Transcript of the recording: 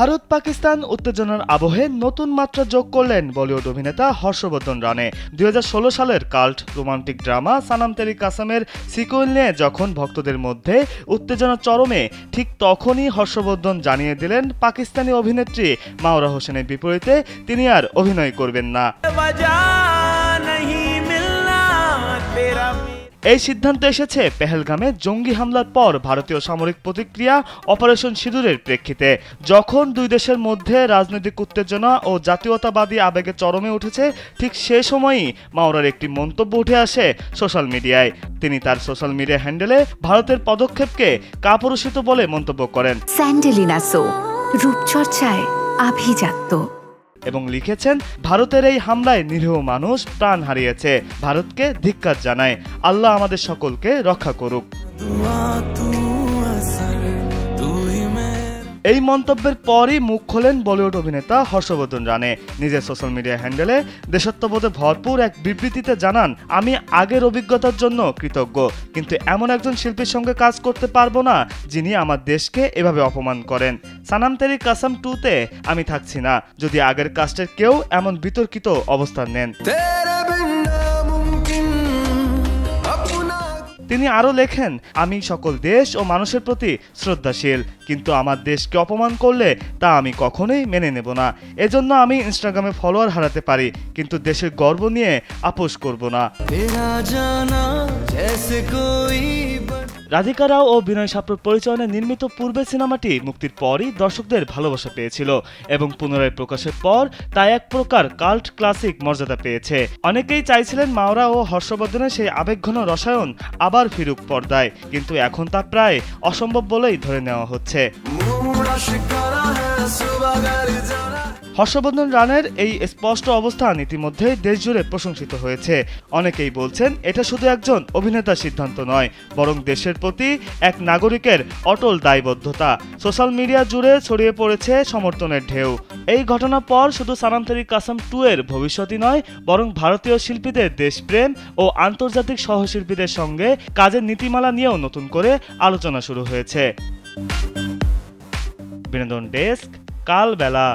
ভারত পাকিস্তান উত্তেজনার আবহে নতুন মাত্রা যোগ করলেন বলিউড অভিনেতা হর্ষবর্ধন রানে। 2016 সালের কাল্ট রোমান্টিক ড্রামা সানাম তেরি কাসমের সিকুয়েল নিয়ে যখন ভক্তদের মধ্যে উত্তেজনা চরমে, ঠিক তখনই হর্ষবর্ধন জানিয়ে দিলেন পাকিস্তানি অভিনেত্রী মাওরা হোসেনের বিপরীতে তিনি আর অভিনয় করবেন না। এই সিদ্ধান্ত এসেছে পেহেলগামে জঙ্গি হামলার পর ভারতীয় সামরিক প্রতিক্রিয়া অপারেশন সিঁদুরের প্রেক্ষিতে, যখন দুই দেশের মধ্যে রাজনৈতিক উত্তেজনা ও জাতীয়তাবাদী আবেগে চরমে উঠেছে। ঠিক সে সময়ই মাওরার একটি মন্তব্য উঠে আসে সোশ্যাল মিডিয়ায়। তিনি তার সোশ্যাল মিডিয়া হ্যান্ডেলে ভারতের পদক্ষেপকে কাপুরুষিত বলে মন্তব্য করেন স্যান্ডেলিনা সো রূপচর্চায় আভিজাত্য এবং লিখেছেন, ভারতের এই হামলায় নিরীহ মানুষ প্রাণ হারিয়েছে, ভারতকে ধিক্কার জানায়, আল্লাহ আমাদের সকলকে রক্ষা করুক। এই মন্তব্যের পরই মুখ খোলেন বলিউড অভিনেতা হর্ষবর্ধন রানে। নিজের সোশ্যাল মিডিয়া হ্যান্ডেলে দেশাত্মবোধে ভরপুর এক বিবৃতিতে জানান, আমি আগের অভিজ্ঞতার জন্য কৃতজ্ঞ, কিন্তু এমন একজন শিল্পীর সঙ্গে কাজ করতে পারবো না যিনি আমার দেশকে এভাবে অপমান করেন। সানাম তেরি কাসম 2-তে আমি থাকছি না যদি আগের কাস্টের কেউ এমন বিতর্কিত অবস্থান নেন। তিনি আরও লেখেন, আমি সকল দেশ ও মানুষের প্রতি শ্রদ্ধাশীল, কিন্তু আমার দেশকে অপমান করলে তা আমি কখনোই মেনে নেব না। এজন্য আমি ইনস্টাগ্রামে ফলোয়ার হারাতে পারি, কিন্তু দেশের গর্ব নিয়ে আপোষ করব না। রাধিকা রাও ও বিনয় সাপ্রুর পরিচালনায় নির্মিত পূর্বে সিনেমাটি মুক্তির পরই দর্শকদের ভালোবাসা পেয়েছিল এবং পুনরায় প্রকাশের পর তা এক প্রকার কাল্ট ক্লাসিক মর্যাদা পেয়েছে। অনেকেই চাইছিলেন মাওরা ও হর্ষবর্ধনের সেই আবেগঘন রসায়ন আবার ফিরুক পর্দায়, কিন্তু এখন তা প্রায় অসম্ভব বলেই ধরে নেওয়া হচ্ছে। হর্ষবর্ধন রানের এই স্পষ্ট অবস্থান ইতিমধ্যে দেশজুড়ে প্রশংসিত হয়েছে। অনেকেই বলছেন, এটা শুধু একজন অভিনেতার সিদ্ধান্ত নয়, বরং দেশের প্রতি এক নাগরিকের অটল দায়বদ্ধতা। সোশ্যাল মিডিয়া জুড়ে ছড়িয়ে পড়েছে সমর্থনের ঢেউ। এই ঘটনার পর শুধু সানাম তেরি কাসম 2-এর ভবিষ্যৎই নয়, বরং ভারতীয় শিল্পীদের দেশপ্রেম ও আন্তর্জাতিক সহশিল্পীদের সঙ্গে কাজের নীতিমালা নিয়েও নতুন করে আলোচনা শুরু হয়েছে। বিনোদন ডেস্ক, কালবেলা।